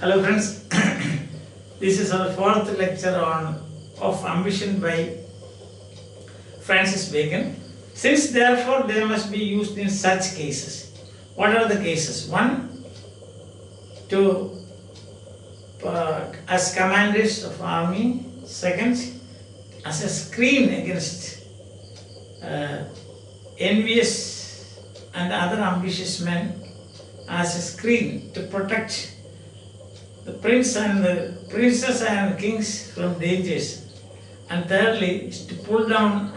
Hello friends, this is our fourth lecture of ambition by Francis Bacon. Since therefore they must be used in such cases. What are the cases? One, as commanders of army. Second, as a screen against envious and other ambitious men, as a screen to protect the prince and the princess and kings from dangers. And thirdly, is to pull down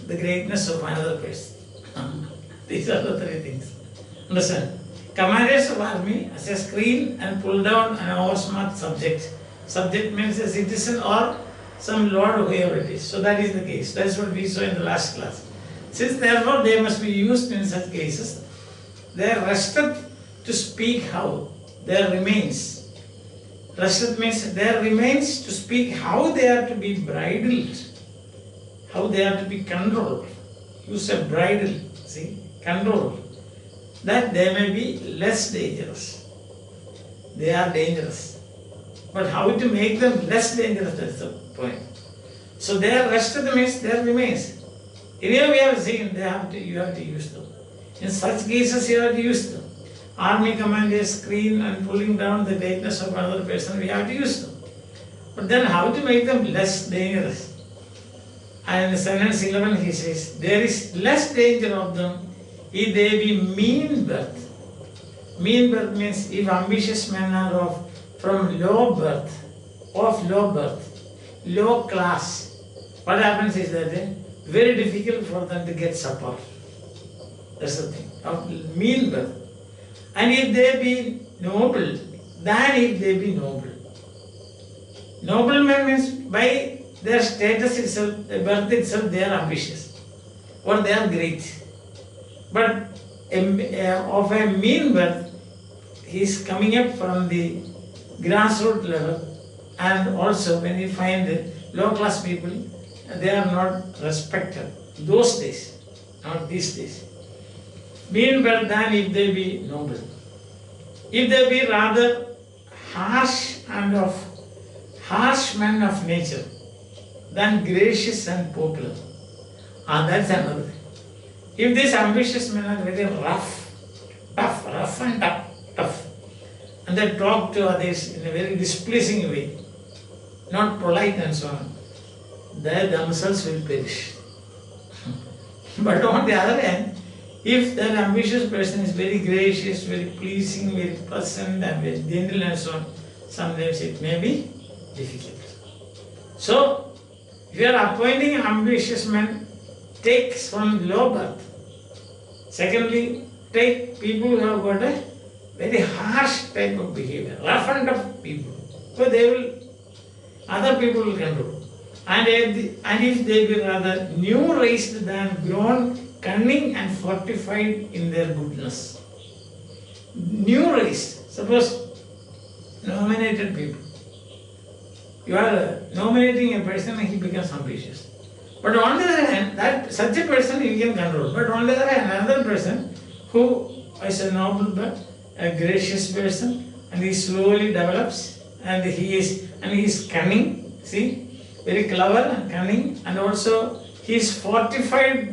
the greatness of another person. These are the three things. Understand? Commanders of army as a screen and pull down an oversmart subject. Subject means a citizen or some lord, whoever it is. So that is the case. That is what we saw in the last class. Since therefore they must be used in such cases, they are rested to speak how there remains. Rested means there remains to speak how they are to be bridled, how they are to be controlled. Use a bridle, see, control. That they may be less dangerous. They are dangerous. But how to make them less dangerous, that's the point. So they are rested means there remains. Anyway, we have seen you have to use them. In such cases you have to use them. Army commanders screen and pulling down the greatness of another person, we have to use them. But then how to make them less dangerous? And in sentence 11 he says, there is less danger of them if they be mean birth. Mean birth means if ambitious men are from low birth, low class. What happens is that very difficult for them to get support. That's the thing, of mean birth. And if they be noble, then if they be noble. Noblemen means by their status itself, their birth itself, they are ambitious or they are great. But of a mean birth, he is coming up from the grassroots level, and also when you find low class people, they are not respected. Those days, not these days. Mean birth than if they be noble. If they be rather harsh men of nature, than gracious and popular. That's another thing. If these ambitious men are very rough and tough, and they talk to others in a very displeasing way, not polite and so on, they themselves will perish. But on the other hand, if that ambitious person is very gracious, very pleasing, very pleasant and very gentle and so on, sometimes it may be difficult. So, if you are appointing ambitious men, take from low birth. Secondly, take people who have got a very harsh type of behavior, rough and tough people. So other people will control. And if they be rather new raised than grown, cunning and fortified in their goodness. New raised, suppose nominated people. You are nominating a person and he becomes ambitious. But on the other hand, such a person you can control. But on the other hand, another person who is a noble but a gracious person, and he slowly develops, and he is cunning, see, very clever and cunning, and also he is fortified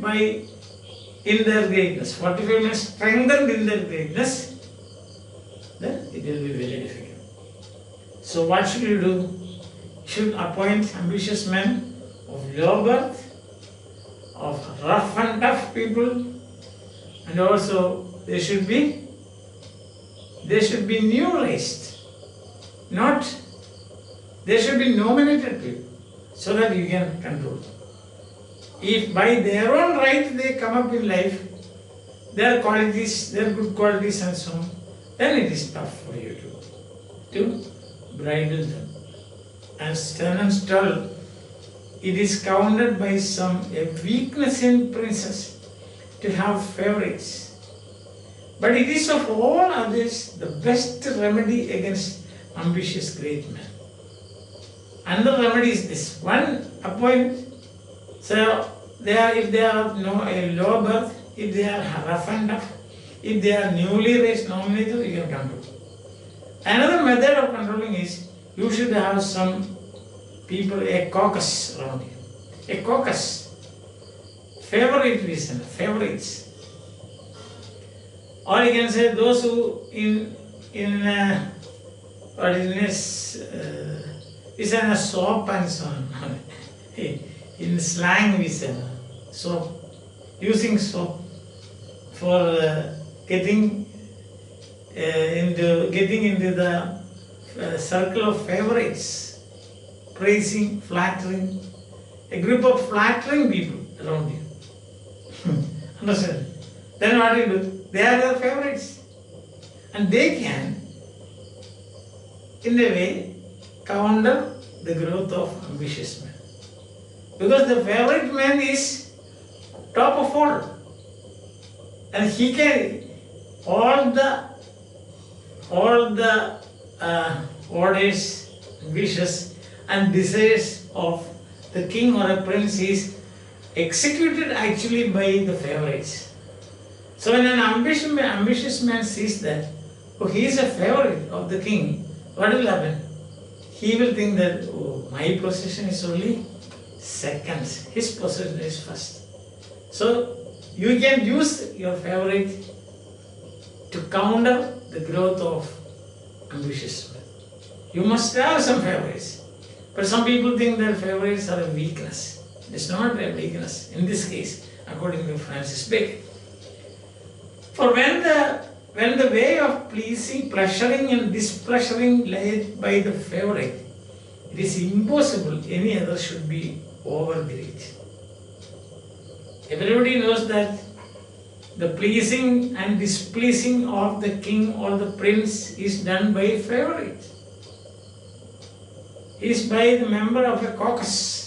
in their greatness. Fortified means strengthened in their greatness, then it will be very difficult. So what should you do? You should appoint ambitious men of low birth, of rough and tough people, and also they should be new raised, they should be nominated people, so that you can control. If by their own right they come up in life, their qualities, their good qualities and so on, then it is tough for you to bridle them. And Sternum's told, it is counted by some a weakness in princes to have favorites. But it is of all others the best remedy against ambitious great men. Another remedy is this. One, appoint. So, if they are a low birth, if they are rough and tough, if they are newly raised nominated, you can control. Another method of controlling is you should have some people, a caucus around you. A caucus. Favorite reason, favorites. Or you can say those who we say a soap and so on. In slang we say soap. Using soap for getting into the circle of favorites, praising, flattering, a group of flattering people around you. Understand? Then what do you do? They are your favorites, and they can, in a way, counter the growth of ambitious man. Because the favorite man is top of all, and he can all the orders, wishes and desires of the king or a prince is executed actually by the favorites. So when an ambitious man sees that, oh, he is a favorite of the king, what will happen? He will think that, oh, my possession is only second, his possession is first. So you can use your favorite to counter the growth of ambitious men. You must have some favorites. But some people think that favorites are a weakness. It's not a weakness in this case, according to Francis Bacon. For when the way of pleasing, pleasuring and displeasuring led by the favorite, it is impossible any other should be over great. Everybody knows that the pleasing and displeasing of the king or the prince is done by a favorite. Is by the member of a caucus.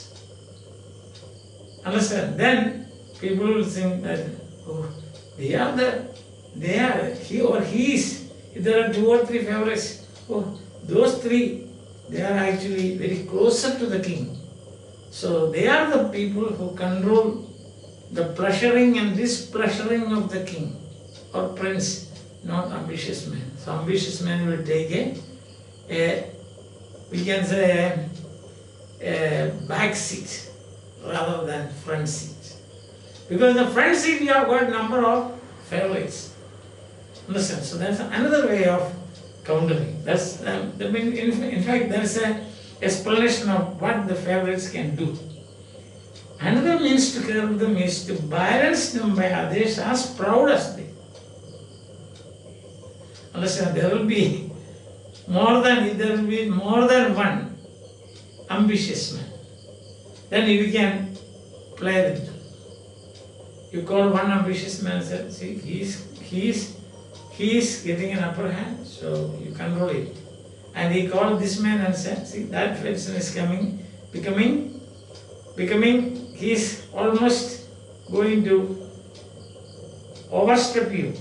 Understand? Then people will think that, oh, he or he is. If there are 2 or 3 favorites, oh, those 3, they are actually very closer to the king. So they are the people who control the pleasuring and displeasuring of the king or prince, not ambitious men. So ambitious men will take we can say a back seat rather than front seat. Because the front seat you have got number of favorites. Understand? So that's another way of countering. That's in fact there is an explanation of what the favorites can do. Another means to curb them is to balance them by others as proud as they. Understand? There will be more than one ambitious man. Then you can play with them. You call one ambitious man and say, see, he is getting an upper hand, so you control it. And he called this man and said, see, that person is becoming, he is almost going to overstep you.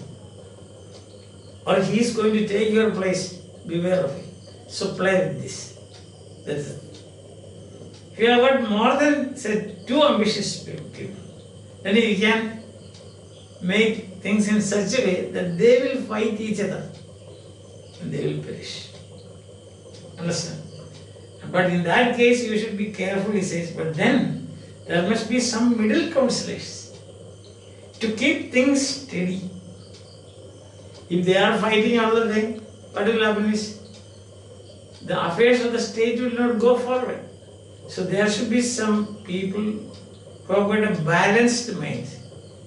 Or he is going to take your place. Beware of it. So play with this. That's it. If you have got more than, say, 2 ambitious people, then you can make things in such a way that they will fight each other and they will perish. Understand? But in that case, you should be careful, he says. But then, there must be some middle counselors to keep things steady. If they are fighting all the time, what will happen is the affairs of the state will not go forward. So there should be some people who have got a balanced mind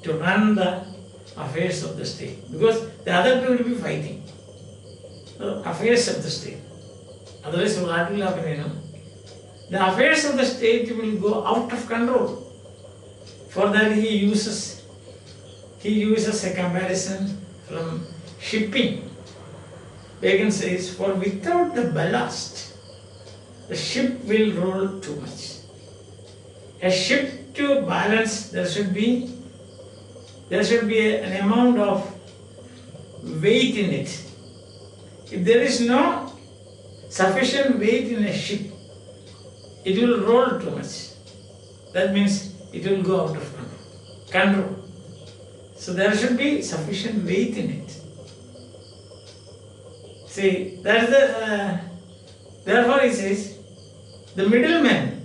to run the affairs of the state. Because the other two will be fighting the affairs of the state. Otherwise, what will happen, The affairs of the state will go out of control. For that he uses a comparison from shipping. Bacon says, for without the ballast, the ship will roll too much. A ship to balance, there should be an amount of weight in it. If there is no sufficient weight in a ship, it will roll too much. That means it will go out of control. So there should be sufficient weight in it. See, that is the, therefore he says, the middlemen,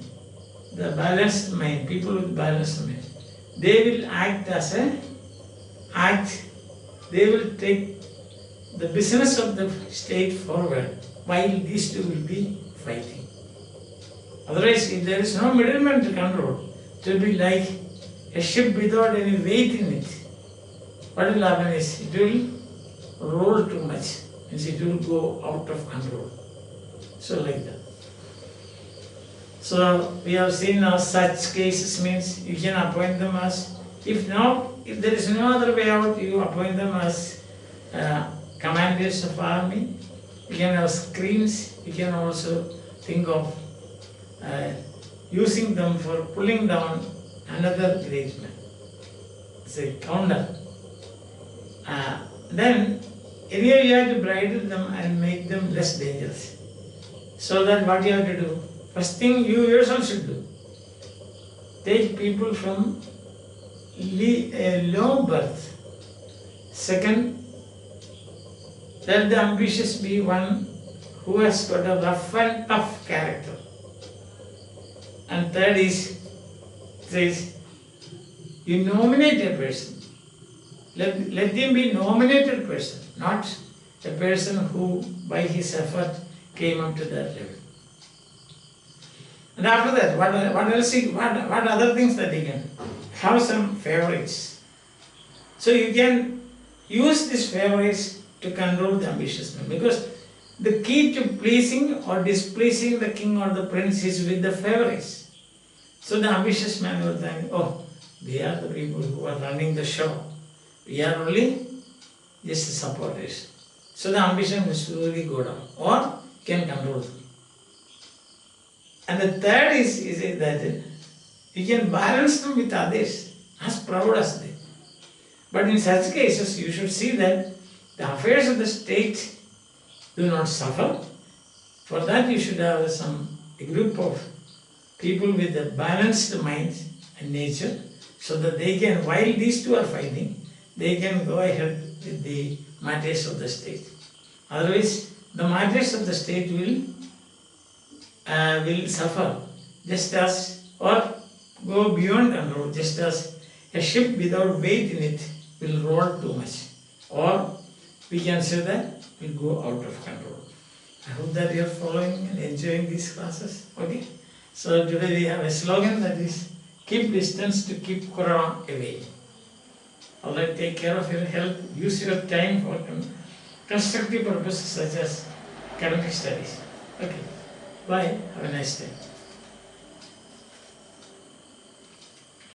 the balanced mind, people with balanced mind, they will act as they will take the business of the state forward while these two will be fighting. Otherwise, if there is no middleman to control, it will be like a ship without any weight in it. What will happen is, it will roll too much, means it will go out of control. So like that. So we have seen now such cases means you can appoint them as, if there is no other way out, you appoint them as commanders of army. You can have screens. You can also think of using them for pulling down another great man. It's a counter. Then anyway you have to bridle them and make them less dangerous. So that what you have to do? First thing you yourself should do. Take people from low birth. Second, let the ambitious be one who has got a rough and tough character. And third is, says, you nominate a person. Let him be nominated person, not a person who by his effort came up to that level. And after that, what other things that he can? Have some favorites. So you can use these favorites to control the ambitious man, because the key to pleasing or displeasing the king or the prince is with the favorites. So the ambitious man will think, oh, they are the people who are running the show. We are only just supporters. So the ambition will slowly go down or can control them. And the third is that you can balance them with others as proud as they. But in such cases, you should see that the affairs of the state do not suffer. For that, you should have a group of people with a balanced mind and nature, so that they can, while these two are fighting, they can go ahead with the matters of the state. Otherwise, the matters of the state will suffer, just as, or go beyond control, just as a ship without weight in it will roll too much, or we can say that will go out of control. I hope that you are following and enjoying these classes. Okay. So today we have a slogan that is, keep distance to keep Corona away. Alright, take care of your health, use your time for constructive purposes such as academic studies. Okay. Bye. Have a nice day.